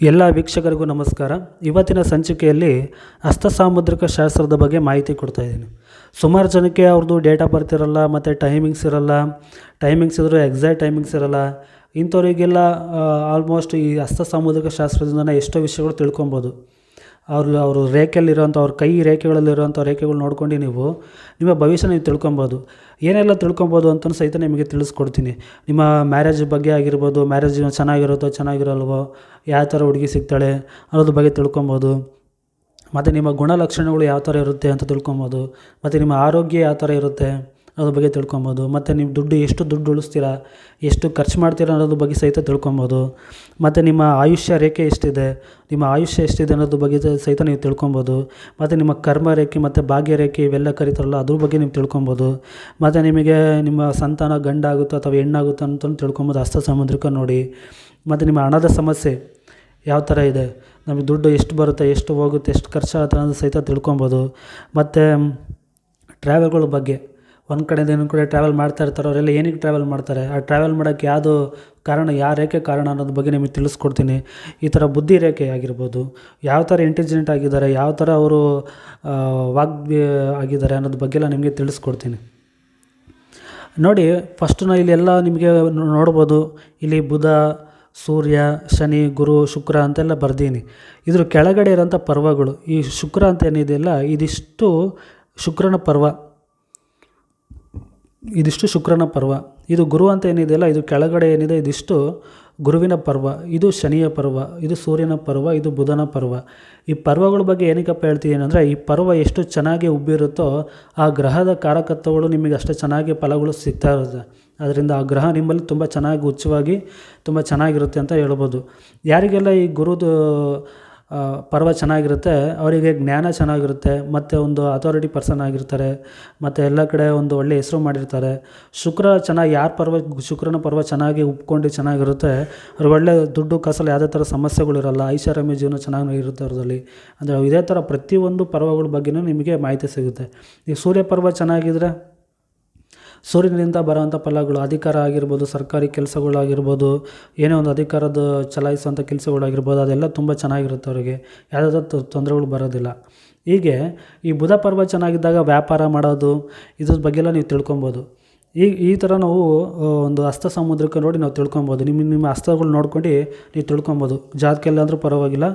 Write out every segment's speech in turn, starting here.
ಎಲ್ಲ ವೀಕ್ಷಕರಿಗೂ ನಮಸ್ಕಾರ. ಇವತ್ತಿನ ಸಂಚಿಕೆಯಲ್ಲಿ ಹಸ್ತಸಾಮುದ್ರಿಕ ಶಾಸ್ತ್ರದ ಬಗ್ಗೆ ಮಾಹಿತಿ ಕೊಡ್ತಾ ಇದ್ದೀನಿ. ಸುಮಾರು ಜನಕ್ಕೆ ಅವ್ರದ್ದು ಡೇಟ್ ಆಫ್ ಬರ್ತ್ ಇರಲ್ಲ, ಮತ್ತು ಟೈಮಿಂಗ್ಸ್ ಇರಲ್ಲ. ಟೈಮಿಂಗ್ಸ್ ಇದ್ದರೂ ಎಕ್ಸಾಕ್ಟ್ ಟೈಮಿಂಗ್ಸ್ ಇರಲ್ಲ. ಇಂಥವರಿಗೆಲ್ಲ ಆಲ್ಮೋಸ್ಟ್ ಈ ಹಸ್ತಸಾಮುದ್ರಿಕ ಶಾಸ್ತ್ರದಿಂದ ಎಷ್ಟೋ ವಿಷಯಗಳು ತಿಳ್ಕೊಬೋದು. ಅವರು ರೇಖೆಯಲ್ಲಿರೋಂಥ ಅವ್ರ ಕೈ ರೇಖೆಗಳಲ್ಲಿರೋಂಥ ರೇಖೆಗಳು ನೋಡ್ಕೊಂಡು ನಿಮ್ಮ ಭವಿಷ್ಯ ನೀವು ತಿಳ್ಕೊಬೋದು. ಏನೆಲ್ಲ ತಿಳ್ಕೊಬೋದು ಅಂತಲೂ ಸಹಿತ ನಿಮಗೆ ತಿಳಿಸ್ಕೊಡ್ತೀನಿ. ನಿಮ್ಮ ಮ್ಯಾರೇಜ್ ಬಗ್ಗೆ ಆಗಿರ್ಬೋದು, ಮ್ಯಾರೇಜ್ ಚೆನ್ನಾಗಿರುತ್ತೋ ಚೆನ್ನಾಗಿರಲ್ವೋ, ಯಾವ ಥರ ಹುಡುಗಿ ಸಿಗ್ತಾಳೆ ಅನ್ನೋದ್ರ ಬಗ್ಗೆ ತಿಳ್ಕೊಬೋದು. ಮತ್ತು ನಿಮ್ಮ ಗುಣಲಕ್ಷಣಗಳು ಯಾವ ಥರ ಇರುತ್ತೆ ಅಂತ ತಿಳ್ಕೊಬೋದು. ಮತ್ತು ನಿಮ್ಮ ಆರೋಗ್ಯ ಯಾವ ಥರ ಇರುತ್ತೆ ಅದ್ರ ಬಗ್ಗೆ ತಿಳ್ಕೊಬೋದು. ಮತ್ತು ನೀವು ಎಷ್ಟು ದುಡ್ಡು ಉಳಿಸ್ತೀರಾ, ಎಷ್ಟು ಖರ್ಚು ಮಾಡ್ತೀರಾ ಅನ್ನೋದ್ರ ಬಗ್ಗೆ ಸಹಿತ ತಿಳ್ಕೊಬೋದು. ಮತ್ತು ನಿಮ್ಮ ಆಯುಷ್ಯ ರೇಖೆ ಎಷ್ಟಿದೆ, ನಿಮ್ಮ ಆಯುಷ್ಯ ಎಷ್ಟಿದೆ ಅನ್ನೋದ್ರ ಬಗ್ಗೆ ಸಹಿತ ನೀವು ತಿಳ್ಕೊಬೋದು. ಮತ್ತು ನಿಮ್ಮ ಕರ್ಮ ರೇಖೆ ಮತ್ತು ಭಾಗ್ಯ ರೇಖೆ ಇವೆಲ್ಲ ಕರೀತಾರಲ್ಲ ಅದ್ರ ಬಗ್ಗೆ ನೀವು ತಿಳ್ಕೊಬೋದು. ಮತ್ತು ನಿಮಗೆ ನಿಮ್ಮ ಸಂತಾನ ಗಂಡಾಗುತ್ತೋ ಅಥವಾ ಹೆಣ್ಣಾಗುತ್ತೋ ಅಂತ ತಿಳ್ಕೊಬೋದು ಹಸ್ತಸಾಮುದ್ರಿಕ ನೋಡಿ. ಮತ್ತು ನಿಮ್ಮ ಹಣದ ಸಮಸ್ಯೆ ಯಾವ ಥರ ಇದೆ, ನಮಗೆ ದುಡ್ಡು ಎಷ್ಟು ಬರುತ್ತೆ, ಎಷ್ಟು ಹೋಗುತ್ತೆ, ಎಷ್ಟು ಖರ್ಚಾಗುತ್ತೆ ಅನ್ನೋದು ಸಹಿತ ತಿಳ್ಕೊಬೋದು. ಮತ್ತು ಟ್ರಾವೆಲ್ಗಳ ಬಗ್ಗೆ, ಒಂದು ಕಡೆಯಿಂದ ಇನ್ನೊಂದು ಕಡೆ ಟ್ರಾವೆಲ್ ಮಾಡ್ತಾ ಇರ್ತಾರೆ. ಅವರೆಲ್ಲ ಏನಕ್ಕೆ ಟ್ರಾವೆಲ್ ಮಾಡ್ತಾರೆ, ಆ ಟ್ರಾವೆಲ್ ಮಾಡೋಕ್ಕೆ ಯಾವುದು ಕಾರಣ, ಯಾವ ರೇಖೆ ಕಾರಣ ಅನ್ನೋದ್ರ ಬಗ್ಗೆ ನಿಮಗೆ ತಿಳಿಸ್ಕೊಡ್ತೀನಿ. ಈ ಥರ ಬುದ್ಧಿ ರೇಖೆ ಆಗಿರ್ಬೋದು, ಯಾವ ಥರ ಇಂಟೆಲಿಜೆಂಟ್ ಆಗಿದ್ದಾರೆ, ಯಾವ ಥರ ಅವರು ಆಗಿದ್ದಾರೆ ಅನ್ನೋದ್ರ ಬಗ್ಗೆಲ್ಲ ನಿಮಗೆ ತಿಳಿಸ್ಕೊಡ್ತೀನಿ. ನೋಡಿ, ಫಸ್ಟು ನಾನು ಇಲ್ಲೆಲ್ಲ ನಿಮಗೆ ನೋಡ್ಬೋದು. ಇಲ್ಲಿ ಬುಧ, ಸೂರ್ಯ, ಶನಿ, ಗುರು, ಶುಕ್ರ ಅಂತೆಲ್ಲ ಬರ್ದೀನಿ. ಇದ್ರ ಕೆಳಗಡೆ ಇರೋಂಥ ಪರ್ವಗಳು, ಈ ಶುಕ್ರ ಅಂತ ಏನಿದೆಯಲ್ಲ ಇದಿಷ್ಟು ಶುಕ್ರನ ಪರ್ವ, ಇದಿಷ್ಟು ಶುಕ್ರನ ಪರ್ವ. ಇದು ಗುರು ಅಂತ ಏನಿದೆಯಲ್ಲ ಇದು ಕೆಳಗಡೆ ಏನಿದೆ ಇದಿಷ್ಟು ಗುರುವಿನ ಪರ್ವ. ಇದು ಶನಿಯ ಪರ್ವ, ಇದು ಸೂರ್ಯನ ಪರ್ವ, ಇದು ಬುಧನ ಪರ್ವ. ಈ ಪರ್ವಗಳ ಬಗ್ಗೆ ಏನಕ್ಕಪ್ಪ ಹೇಳ್ತೀನಿ ಅಂದರೆ, ಈ ಪರ್ವ ಎಷ್ಟು ಚೆನ್ನಾಗಿ ಉಬ್ಬಿರುತ್ತೋ ಆ ಗ್ರಹದ ಕಾರಕತ್ವಗಳು ನಿಮಗೆ ಅಷ್ಟು ಚೆನ್ನಾಗಿ ಫಲಗಳು ಸಿಗ್ತಾ ಇರುತ್ತೆ. ಅದರಿಂದ ಆ ಗ್ರಹ ನಿಮ್ಮಲ್ಲಿ ತುಂಬ ಚೆನ್ನಾಗಿ ಉಚ್ಚವಾಗಿ ತುಂಬ ಚೆನ್ನಾಗಿರುತ್ತೆ ಅಂತ ಹೇಳ್ಬೋದು. ಯಾರಿಗೆಲ್ಲ ಈ ಗುರುದು ಪರ್ವ ಚೆನ್ನಾಗಿರುತ್ತೆ ಅವರಿಗೆ ಜ್ಞಾನ ಚೆನ್ನಾಗಿರುತ್ತೆ, ಮತ್ತು ಒಂದು ಅಥಾರಿಟಿ ಪರ್ಸನ್ ಆಗಿರ್ತಾರೆ, ಮತ್ತು ಎಲ್ಲ ಕಡೆ ಒಂದು ಒಳ್ಳೆ ಹೆಸರು ಮಾಡಿರ್ತಾರೆ. ಶುಕ್ರ ಚೆನ್ನಾಗಿ ಶುಕ್ರನ ಪರ್ವ ಚೆನ್ನಾಗಿ ಉಪ್ಕೊಂಡು ಚೆನ್ನಾಗಿರುತ್ತೆ, ಅವ್ರಿಗೆ ಒಳ್ಳೆ ದುಡ್ಡು ಕಾಸಲ್ಲಿ ಯಾವುದೇ ಥರ ಸಮಸ್ಯೆಗಳಿರಲ್ಲ, ಐಷಾರಾಮಿ ಜೀವನ ಚೆನ್ನಾಗಿ ಇರುತ್ತೆ ಅವ್ರದಲ್ಲಿ. ಅಂದರೆ ಇದೇ ಥರ ಪ್ರತಿಯೊಂದು ಪರ್ವಗಳ ಬಗ್ಗೆಯೂ ನಿಮಗೆ ಮಾಹಿತಿ ಸಿಗುತ್ತೆ. ಈ ಸೂರ್ಯ ಪರ್ವ ಚೆನ್ನಾಗಿದ್ದರೆ ಸೂರ್ಯನಿಂದ ಬರೋವಂಥ ಫಲಗಳು, ಅಧಿಕಾರ ಆಗಿರ್ಬೋದು, ಸರ್ಕಾರಿ ಕೆಲಸಗಳಾಗಿರ್ಬೋದು, ಏನೇ ಒಂದು ಅಧಿಕಾರದ ಚಲಾಯಿಸುವಂಥ ಕೆಲಸಗಳಾಗಿರ್ಬೋದು, ಅದೆಲ್ಲ ತುಂಬ ಚೆನ್ನಾಗಿರುತ್ತೆ. ಅವರಿಗೆ ಯಾವುದಾದ್ರೂ ತೊಂದರೆಗಳು ಬರೋದಿಲ್ಲ. ಹೀಗೆ ಈ ಬುಧ ಪರ್ವ ಚೆನ್ನಾಗಿದ್ದಾಗ ವ್ಯಾಪಾರ ಮಾಡೋದು ಇದ್ರ ಬಗ್ಗೆಲ್ಲ ನೀವು ತಿಳ್ಕೊಬೋದು. ಈ ಥರ ನಾವು ಒಂದು ಹಸ್ತಸಾಮುದ್ರಿಕ ನೋಡಿ ನಾವು ತಿಳ್ಕೊಬೋದು. ನಿಮ್ಮ ಹಸ್ತಗಳು ನೋಡ್ಕೊಂಡು ನೀವು ತಿಳ್ಕೊಬೋದು. ಜಾತಕೆಲ್ಲ ಅಂದರೂ ಪರವಾಗಿಲ್ಲ,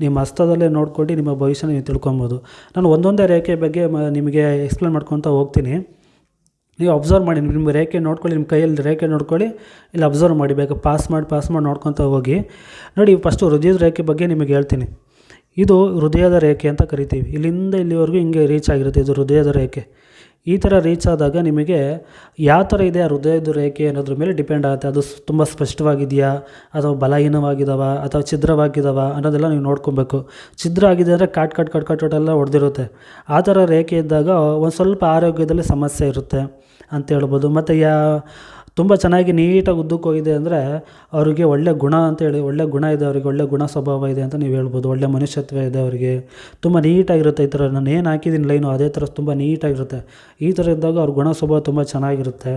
ನಿಮ್ಮ ಹಸ್ತದಲ್ಲೇ ನೋಡ್ಕೊಂಡು ನಿಮ್ಮ ಭವಿಷ್ಯನ ನೀವು ತಿಳ್ಕೊಬೋದು. ನಾನು ಒಂದೊಂದೇ ರೇಖೆ ಬಗ್ಗೆ ನಿಮಗೆ ಎಕ್ಸ್ಪ್ಲೇನ್ ಮಾಡ್ಕೊತ ಹೋಗ್ತೀನಿ. ನೀವು ಅಬ್ಸರ್ವ್ ಮಾಡಿ, ನಿಮ್ಮ ರೇಖೆ ನೋಡ್ಕೊಳ್ಳಿ, ನಿಮ್ಮ ಕೈಯಲ್ಲಿ ರೇಖೆ ನೋಡ್ಕೊಳ್ಳಿ, ಇಲ್ಲಿ ಅಬ್ಸರ್ವ್ ಮಾಡಿ, ಬೇಕು ಪಾಸ್ ಮಾಡಿ ನೋಡ್ಕೊತ ಹೋಗಿ. ನೋಡಿ, ಫಸ್ಟು ಹೃದಯದ ರೇಖೆ ಬಗ್ಗೆ ನಿಮಗೆ ಹೇಳ್ತೀನಿ. ಇದು ಹೃದಯದ ರೇಖೆ ಅಂತ ಕರಿತೀವಿ. ಇಲ್ಲಿಂದ ಇಲ್ಲಿವರೆಗೂ ಹಿಂಗೆ ರೀಚ್ ಆಗಿರುತ್ತೆ, ಇದು ಹೃದಯದ ರೇಖೆ. ಈ ಥರ ರೀಚ್ ಆದಾಗ ನಿಮಗೆ ಯಾವ ಥರ ಇದೆ ಆ ಹೃದಯದ ರೇಖೆ ಅನ್ನೋದ್ರ ಮೇಲೆ ಡಿಪೆಂಡ್ ಆಗುತ್ತೆ. ಅದು ತುಂಬ ಸ್ಪಷ್ಟವಾಗಿದೆಯಾ, ಅಥವಾ ಬಲಹೀನವಾಗಿದ್ದಾವ, ಅಥವಾ ಛಿದ್ರವಾಗಿದ್ದಾವ ಅನ್ನೋದೆಲ್ಲ ನೀವು ನೋಡ್ಕೊಬೇಕು. ಛಿದ್ರ ಆಗಿದೆ ಅಂದರೆ ಕಾಟ್ ಎಲ್ಲ ಹೊಡೆದಿರುತ್ತೆ. ಆ ಥರ ರೇಖೆ ಇದ್ದಾಗ ಒಂದು ಸ್ವಲ್ಪ ಆರೋಗ್ಯದಲ್ಲಿ ಸಮಸ್ಯೆ ಇರುತ್ತೆ ಅಂತ ಹೇಳ್ಬೋದು. ಮತ್ತು ತುಂಬ ಚೆನ್ನಾಗಿ ನೀಟಾಗಿ ಉದ್ದಕ್ಕೆ ಹೋಗಿದೆ ಅಂದರೆ ಅವರಿಗೆ ಒಳ್ಳೆ ಗುಣ ಅಂತೇಳಿ, ಒಳ್ಳೆ ಗುಣ ಇದೆ ಅವರಿಗೆ, ಒಳ್ಳೆ ಗುಣ ಸ್ವಭಾವ ಇದೆ ಅಂತ ನೀವು ಹೇಳ್ಬೋದು. ಒಳ್ಳೆ ಮನುಷ್ಯತ್ವ ಇದೆ ಅವರಿಗೆ, ತುಂಬ ನೀಟಾಗಿರುತ್ತೆ. ಈ ಥರ ನಾನು ಏನು ಹಾಕಿದ್ದೀನಿ ಲೈನು ಅದೇ ಥರ ತುಂಬ ನೀಟಾಗಿರುತ್ತೆ. ಈ ಥರ ಇದ್ದಾಗ ಅವ್ರ ಗುಣ ಸ್ವಭಾವ ತುಂಬ ಚೆನ್ನಾಗಿರುತ್ತೆ,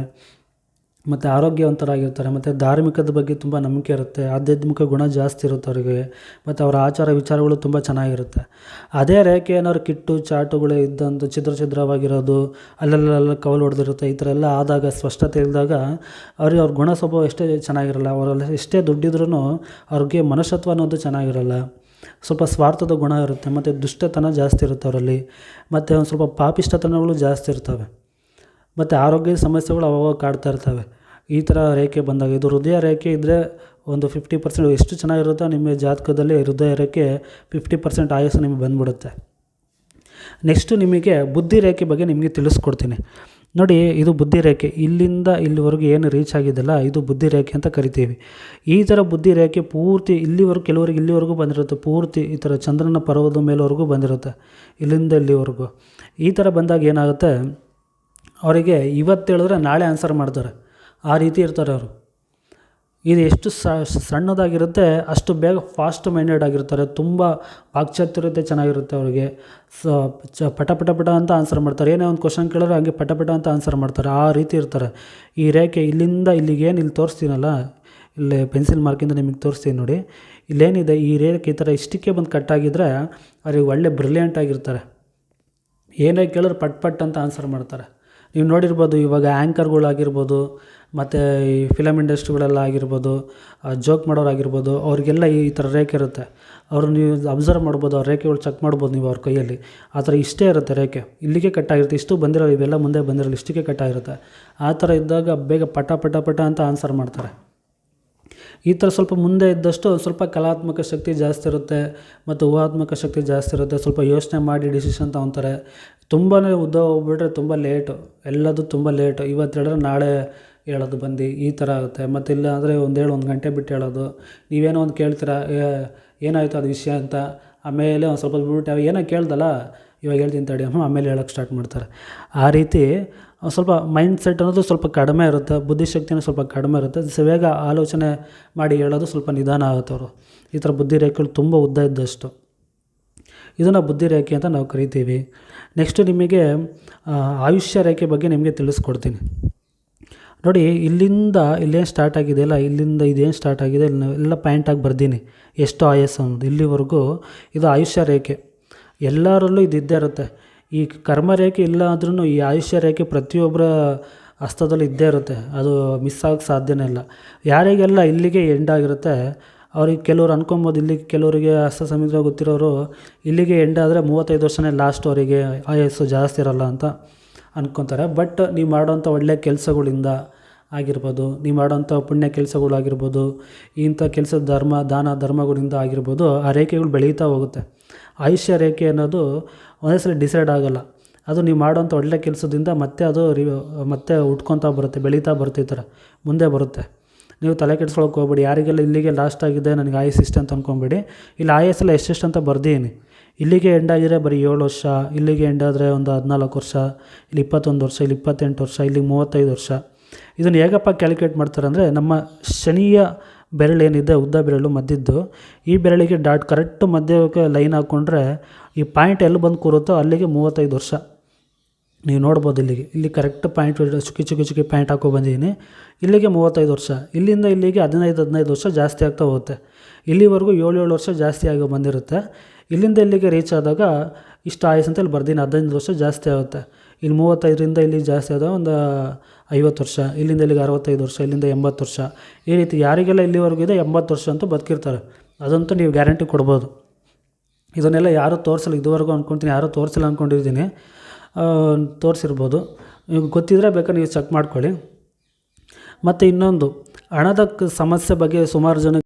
ಮತ್ತು ಆರೋಗ್ಯವಂತರಾಗಿರ್ತಾರೆ. ಮತ್ತು ಧಾರ್ಮಿಕದ ಬಗ್ಗೆ ತುಂಬ ನಂಬಿಕೆ ಇರುತ್ತೆ, ಆಧ್ಯಾತ್ಮಿಕ ಗುಣ ಜಾಸ್ತಿ ಇರುತ್ತೆ ಅವರಿಗೆ, ಮತ್ತು ಅವರ ಆಚಾರ ವಿಚಾರಗಳು ತುಂಬ ಚೆನ್ನಾಗಿರುತ್ತೆ. ಅದೇ ರೇಖೆ ಏನಾದ್ರು ಕಿಟ್ಟು ಚಾಟುಗಳೇ ಇದ್ದಂಥ ಛಿದ್ರವಾಗಿರೋದು, ಅಲ್ಲೆಲ್ಲ ಕವಲು ಹೊಡೆದಿರುತ್ತೆ, ಈ ಥರ ಎಲ್ಲ ಆದಾಗ, ಸ್ಪಷ್ಟತೆ ಇದ್ದಾಗ ಅವ್ರಿಗೆ ಅವ್ರ ಗುಣ ಸ್ವಭಾವ ಎಷ್ಟೇ ಚೆನ್ನಾಗಿರಲ್ಲ, ಅವರೆಲ್ಲ ಎಷ್ಟೇ ದುಡ್ಡಿದ್ರೂ ಅವ್ರಿಗೆ ಮನುಷ್ಯತ್ವ ಅನ್ನೋದು ಚೆನ್ನಾಗಿರಲ್ಲ. ಸ್ವಲ್ಪ ಸ್ವಾರ್ಥದ ಗುಣ ಇರುತ್ತೆ, ಮತ್ತು ದುಷ್ಟತನ ಜಾಸ್ತಿ ಇರುತ್ತೆ ಅವರಲ್ಲಿ, ಮತ್ತು ಒಂದು ಸ್ವಲ್ಪ ಪಾಪಿಷ್ಟತನಗಳು ಜಾಸ್ತಿ ಇರ್ತವೆ, ಮತ್ತು ಆರೋಗ್ಯದ ಸಮಸ್ಯೆಗಳು ಅವಾಗ ಕಾಡ್ತಾ ಇರ್ತವೆ. ಈ ಥರ ರೇಖೆ ಬಂದಾಗ, ಇದು ಹೃದಯ ರೇಖೆ ಇದ್ದರೆ ಒಂದು 50% ಎಷ್ಟು ಚೆನ್ನಾಗಿರುತ್ತೋ ನಿಮ್ಮ ಜಾತಕದಲ್ಲಿ ಹೃದಯ ರೇಖೆ 50% ಆಯಸ್ಸು ನಿಮಗೆ ಬಂದುಬಿಡುತ್ತೆ. ನೆಕ್ಸ್ಟು ನಿಮಗೆ ಬುದ್ಧಿ ರೇಖೆ ಬಗ್ಗೆ ನಿಮಗೆ ತಿಳಿಸ್ಕೊಡ್ತೀನಿ. ನೋಡಿ, ಇದು ಬುದ್ಧಿ ರೇಖೆ. ಇಲ್ಲಿಂದ ಇಲ್ಲಿವರೆಗೂ ಏನು ರೀಚ್ ಆಗಿದೆಯಲ್ಲ ಇದು ಬುದ್ಧಿ ರೇಖೆ ಅಂತ ಕರಿತೀವಿ. ಈ ಥರ ಬುದ್ಧಿ ರೇಖೆ ಪೂರ್ತಿ ಕೆಲವರಿಗೆ ಇಲ್ಲಿವರೆಗೂ ಬಂದಿರುತ್ತೆ, ಪೂರ್ತಿ ಈ ಥರ ಚಂದ್ರನ ಪರ್ವದ ಮೇಲವರೆಗೂ ಬಂದಿರುತ್ತೆ, ಇಲ್ಲಿಂದ ಇಲ್ಲಿವರೆಗೂ. ಈ ಥರ ಬಂದಾಗ ಏನಾಗುತ್ತೆ, ಅವರಿಗೆ ಇವತ್ತು ಹೇಳಿದ್ರೆ ನಾಳೆ ಆನ್ಸರ್ ಮಾಡ್ತಾರೆ, ಆ ರೀತಿ ಇರ್ತಾರೆ ಅವರು. ಇದು ಎಷ್ಟು ಸಣ್ಣದಾಗಿರುತ್ತೆ ಅಷ್ಟು ಬೇಗ ಫಾಸ್ಟ್ ಮೈಂಡೆಡ್ ಆಗಿರ್ತಾರೆ. ತುಂಬ ವಾಕ್ಚಾತುರ್ಯತೆ ಚೆನ್ನಾಗಿರುತ್ತೆ ಅವ್ರಿಗೆ. ಪಟ ಪಟ ಪಟ ಅಂತ ಆನ್ಸರ್ ಮಾಡ್ತಾರೆ. ಏನೇ ಒಂದು ಕ್ವಶನ್ ಕೇಳಿದ್ರೆ ಹಂಗೆ ಪಟ ಪಟ ಅಂತ ಆನ್ಸರ್ ಮಾಡ್ತಾರೆ. ಆ ರೀತಿ ಇರ್ತಾರೆ. ಈ ರೇಖೆ ಇಲ್ಲಿಂದ ಇಲ್ಲಿಗೇನು ಇಲ್ಲಿ ತೋರಿಸ್ತೀನಲ್ಲ, ಇಲ್ಲಿ ಪೆನ್ಸಿಲ್ ಮಾರ್ಕಿಂದ ನಿಮಗೆ ತೋರಿಸ್ತೀನಿ ನೋಡಿ. ಇಲ್ಲೇನಿದೆ ಈ ರೇಖೆ ಈ ಥರ ಇಷ್ಟಕ್ಕೆ ಬಂದು ಕಟ್ಟಾಗಿದ್ದರೆ ಅವ್ರಿಗೆ ಒಳ್ಳೆ ಬ್ರಿಲಿಯಂಟ್ ಆಗಿರ್ತಾರೆ. ಏನೇ ಕೇಳಿದ್ರೆ ಪಟ್ ಪಟ್ ಅಂತ ಆನ್ಸರ್ ಮಾಡ್ತಾರೆ. ನೀವು ನೋಡಿರ್ಬೋದು ಇವಾಗ ಆ್ಯಂಕರ್ಗಳಾಗಿರ್ಬೋದು, ಮತ್ತು ಈ ಫಿಲಮ್ ಇಂಡಸ್ಟ್ರಿಗಳೆಲ್ಲ ಆಗಿರ್ಬೋದು, ಜೋಕ್ ಮಾಡೋರಾಗಿರ್ಬೋದು, ಅವ್ರಿಗೆಲ್ಲ ಈ ಥರ ರೇಖೆ ಇರುತ್ತೆ. ಅವರು ನೀವು ಅಬ್ಸರ್ವ್ ಮಾಡ್ಬೋದು, ಅವ್ರ ರೇಖೆಗಳು ಚೆಕ್ ಮಾಡ್ಬೋದು ನೀವು ಅವ್ರ ಕೈಯಲ್ಲಿ. ಆ ಥರ ಇಷ್ಟೇ ಇರುತ್ತೆ ರೇಖೆ, ಇಲ್ಲಿಗೆ ಕಟ್ಟಾಗಿರುತ್ತೆ. ಇಷ್ಟು ಬಂದಿರೋ ಇವೆಲ್ಲ ಮುಂದೆ ಬಂದಿರಲ್ಲ, ಇಷ್ಟಕ್ಕೆ ಕಟ್ಟಾಗಿರುತ್ತೆ. ಆ ಥರ ಇದ್ದಾಗ ಬೇಗ ಪಟ ಪಟ ಪಟ ಅಂತ ಆನ್ಸರ್ ಮಾಡ್ತಾರೆ. ಈ ಥರ ಸ್ವಲ್ಪ ಮುಂದೆ ಇದ್ದಷ್ಟು ಸ್ವಲ್ಪ ಕಲಾತ್ಮಕ ಶಕ್ತಿ ಜಾಸ್ತಿ ಇರುತ್ತೆ ಮತ್ತು ಊಹಾತ್ಮಕ ಶಕ್ತಿ ಜಾಸ್ತಿ ಇರುತ್ತೆ. ಸ್ವಲ್ಪ ಯೋಚನೆ ಮಾಡಿ ಡಿಸಿಷನ್ ತೊಗೊತಾರೆ. ತುಂಬಾ ಉದ್ದ ಹೋಗ್ಬಿಟ್ರೆ ತುಂಬ ಲೇಟು, ಎಲ್ಲದು ತುಂಬ ಲೇಟು. ಇವತ್ತು ಹೇಳಿದ್ರೆ ನಾಳೆ ಹೇಳೋದು ಬಂದು ಈ ಥರ ಆಗುತ್ತೆ. ಮತ್ತು ಇಲ್ಲ ಅಂದರೆ ಒಂದು ಗಂಟೆ ಬಿಟ್ಟು ಹೇಳೋದು. ನೀವೇನೋ ಒಂದು ಕೇಳ್ತೀರಾ, ಏನಾಯಿತು ಅದು ವಿಷಯ ಅಂತ, ಆಮೇಲೆ ಒಂದು ಸ್ವಲ್ಪ ಬಿಟ್ಬಿಟ್ಟು ಏನೋ ಕೇಳ್ದಲ್ಲ ಇವಾಗ ಹೇಳ್ತೀನಿ ತಡಿ ಆಮೇಲೆ ಹೇಳೋಕ್ಕೆ ಸ್ಟಾರ್ಟ್ ಮಾಡ್ತಾರೆ. ಆ ರೀತಿ ಸ್ವಲ್ಪ ಮೈಂಡ್ ಸೆಟ್ ಅನ್ನೋದು ಸ್ವಲ್ಪ ಕಡಿಮೆ ಇರುತ್ತೆ, ಬುದ್ಧಿಶಕ್ತಿನೂ ಸ್ವಲ್ಪ ಕಡಿಮೆ ಇರುತ್ತೆ. ಬೇಗ ಆಲೋಚನೆ ಮಾಡಿ ಹೇಳೋದು ಸ್ವಲ್ಪ ನಿಧಾನ ಆಗುತ್ತೆ ಅವರು. ಈ ಥರ ಬುದ್ಧಿ ರೇಖೆಗಳು ತುಂಬ ಉದ್ದ ಇದ್ದಷ್ಟು ಇದನ್ನು ಬುದ್ಧಿ ರೇಖೆ ಅಂತ ನಾವು ಕರಿತೀವಿ. ನೆಕ್ಸ್ಟು ನಿಮಗೆ ಆಯುಷ್ಯ ರೇಖೆ ಬಗ್ಗೆ ನಿಮಗೆ ತಿಳಿಸ್ಕೊಡ್ತೀನಿ ನೋಡಿ. ಇಲ್ಲಿಂದ ಇಲ್ಲೇನು ಸ್ಟಾರ್ಟ್ ಆಗಿದೆಯಲ್ಲ, ಇಲ್ಲಿಂದ ಇದೇನು ಸ್ಟಾರ್ಟ್ ಆಗಿದೆ ಎಲ್ಲ ಪಾಯಿಂಟಾಗಿ ಬರ್ದೀನಿ ಎಷ್ಟು ಆಯಸ್ಸು ಅನ್ನೋದು. ಇಲ್ಲಿವರೆಗೂ ಇದು ಆಯುಷ್ಯ ರೇಖೆ. ಎಲ್ಲರಲ್ಲೂ ಇದ್ದೇ ಇರುತ್ತೆ. ಈ ಕರ್ಮರೇಖೆ ಇಲ್ಲ ಅಂದ್ರೂ ಈ ಆಯುಷ್ಯ ರೇಖೆ ಪ್ರತಿಯೊಬ್ಬರ ಹಸ್ತದಲ್ಲಿ ಇದ್ದೇ ಇರುತ್ತೆ. ಅದು ಮಿಸ್ ಆಗೋಕ್ಕೆ ಸಾಧ್ಯನೇ ಇಲ್ಲ. ಯಾರಿಗೆಲ್ಲ ಇಲ್ಲಿಗೆ ಎಂಡ್ ಆಗಿರುತ್ತೆ ಅವ್ರಿಗೆ ಕೆಲವ್ರು ಅನ್ಕೊಬೋದು, ಇಲ್ಲಿಗೆ ಕೆಲವರಿಗೆ ಹಸ್ತ ಸಮುದ್ರ ಗೊತ್ತಿರೋರು ಇಲ್ಲಿಗೆ ಎಂಡ್ ಆದರೆ 35 ವರ್ಷನೇ ಲಾಸ್ಟ್, ಅವರಿಗೆ ಆಯಸ್ಸು ಜಾಸ್ತಿ ಇರೋಲ್ಲ ಅಂತ ಅಂದ್ಕೊತಾರೆ. ಬಟ್ ನೀವು ಮಾಡೋಂಥ ಒಳ್ಳೆಯ ಕೆಲಸಗಳಿಂದ ಆಗಿರ್ಬೋದು, ನೀವು ಮಾಡೋಂಥ ಪುಣ್ಯ ಕೆಲಸಗಳಾಗಿರ್ಬೋದು, ಇಂಥ ಕೆಲಸದ ದಾನ ಧರ್ಮಗಳಿಂದ ಆಗಿರ್ಬೋದು, ಆ ರೇಖೆಗಳು ಬೆಳೀತಾ ಹೋಗುತ್ತೆ. ಆಯುಷ್ಯ ರೇಖೆ ಅನ್ನೋದು ಒಂದೇ ಸಲ ಡಿಸೈಡ್ ಆಗೋಲ್ಲ. ಅದು ನೀವು ಮಾಡೋಂಥ ಒಳ್ಳೆ ಕೆಲಸದಿಂದ ಮತ್ತೆ ಅದು ಮತ್ತೆ ಉಟ್ಕೊತಾ ಬರುತ್ತೆ, ಬೆಳೀತಾ ಬರುತ್ತೆ, ಈ ಥರ ಮುಂದೆ ಬರುತ್ತೆ. ನೀವು ತಲೆ ಕೆಡ್ಸ್ಕೊಳಕ್ಕೆ ಹೋಗ್ಬೇಡಿ. ಯಾರಿಗೆಲ್ಲ ಇಲ್ಲಿಗೆ ಲಾಸ್ಟ್ ಆಗಿದೆ ನನಗೆ ಆಯಸ್ಸು ಇಷ್ಟ ಅಂತ ಅಂದ್ಕೊಂಬೇಡಿ. ಇಲ್ಲಿ ಆಯಸ್ಸೆಲ್ಲ ಎಷ್ಟೆಷ್ಟು ಅಂತ ಬರ್ದೀನಿ. ಇಲ್ಲಿಗೆ ಎಂಡಾಗಿದ್ರೆ ಬರೀ 7 ವರ್ಷ, ಇಲ್ಲಿಗೆ ಎಂಡಾದರೆ ಒಂದು 14 ವರ್ಷ, ಇಲ್ಲಿ 21 ವರ್ಷ, ಇಲ್ಲಿ 28 ವರ್ಷ, ಇಲ್ಲಿಗೆ 35 ವರ್ಷ. ಇದನ್ನು ಹೇಗಪ್ಪ ಕ್ಯಾಲ್ಕುಲೇಟ್ ಮಾಡ್ತಾರೆ ಅಂದರೆ, ನಮ್ಮ ಶನಿಯ ಬೆರಳೇನಿದೆ ಉದ್ದ ಬೆರಳು ಮಧ್ಯದ್ದು, ಈ ಬೆರಳಿಗೆ ಕರೆಕ್ಟ್ ಮಧ್ಯಕ್ಕೆ ಲೈನ್ ಹಾಕ್ಕೊಂಡ್ರೆ ಈ ಪಾಯಿಂಟ್ ಎಲ್ಲಿ ಬಂದು ಕೂರುತ್ತೋ ಅಲ್ಲಿಗೆ 35 ವರ್ಷ. ನೀವು ನೋಡ್ಬೋದು ಇಲ್ಲಿ ಕರೆಕ್ಟ್ ಪಾಯಿಂಟ್ ಚುಕ್ಕಿ ಪಾಯಿಂಟ್ ಹಾಕೋ ಬಂದಿದ್ದೀನಿ. ಇಲ್ಲಿಗೆ 35 ವರ್ಷ, ಇಲ್ಲಿಂದ ಇಲ್ಲಿಗೆ 15 ವರ್ಷ ಜಾಸ್ತಿ ಆಗ್ತಾ ಹೋಗುತ್ತೆ. ಇಲ್ಲಿವರೆಗೂ 7 ವರ್ಷ ಜಾಸ್ತಿ ಆಗಿ ಬಂದಿರುತ್ತೆ. ಇಲ್ಲಿಂದ ಇಲ್ಲಿಗೆ ರೀಚ್ ಆದಾಗ ಇಷ್ಟು ಆಯಸ್ಸು ಅಂತ ಇಲ್ಲಿ ಬರ್ದೀನಿ, 15 ವರ್ಷ ಜಾಸ್ತಿ ಆಗುತ್ತೆ. ಇಲ್ಲಿ 35ರಿಂದ ಇಲ್ಲಿಗೆ ಜಾಸ್ತಿ ಆದಾಗ ಒಂದು 50 ವರ್ಷ, ಇಲ್ಲಿಂದ ಇಲ್ಲಿಗೆ 65 ವರ್ಷ, ಇಲ್ಲಿಂದ 80 ವರ್ಷ. ಈ ರೀತಿ ಯಾರಿಗೆಲ್ಲ ಇಲ್ಲಿವರೆಗೂ ಇದೆ 80 ವರ್ಷ ಅಂತ ಬದುಕಿರ್ತಾರೆ. ಅದಂತೂ ನೀವು ಗ್ಯಾರಂಟಿ ಕೊಡ್ಬೋದು. ಇದನ್ನೆಲ್ಲ ಯಾರೂ ತೋರಿಸಲ್ಲ ಇದುವರೆಗೂ ಅಂದ್ಕೊತೀನಿ, ಯಾರೂ ತೋರಿಸಿಲ್ಲ ಅಂದ್ಕೊಂಡಿದ್ದೀನಿ. ತೋರಿಸಿರ್ಬೋದು, ನಿಮಗೆ ಗೊತ್ತಿದ್ದರೆ ಬೇಕಾದ್ರೆ ನೀವು ಚೆಕ್ ಮಾಡ್ಕೊಳ್ಳಿ. ಮತ್ತು ಇನ್ನೊಂದು, ಹಣದ ಸಮಸ್ಯೆ ಬಗ್ಗೆ ಸುಮಾರು ಜನ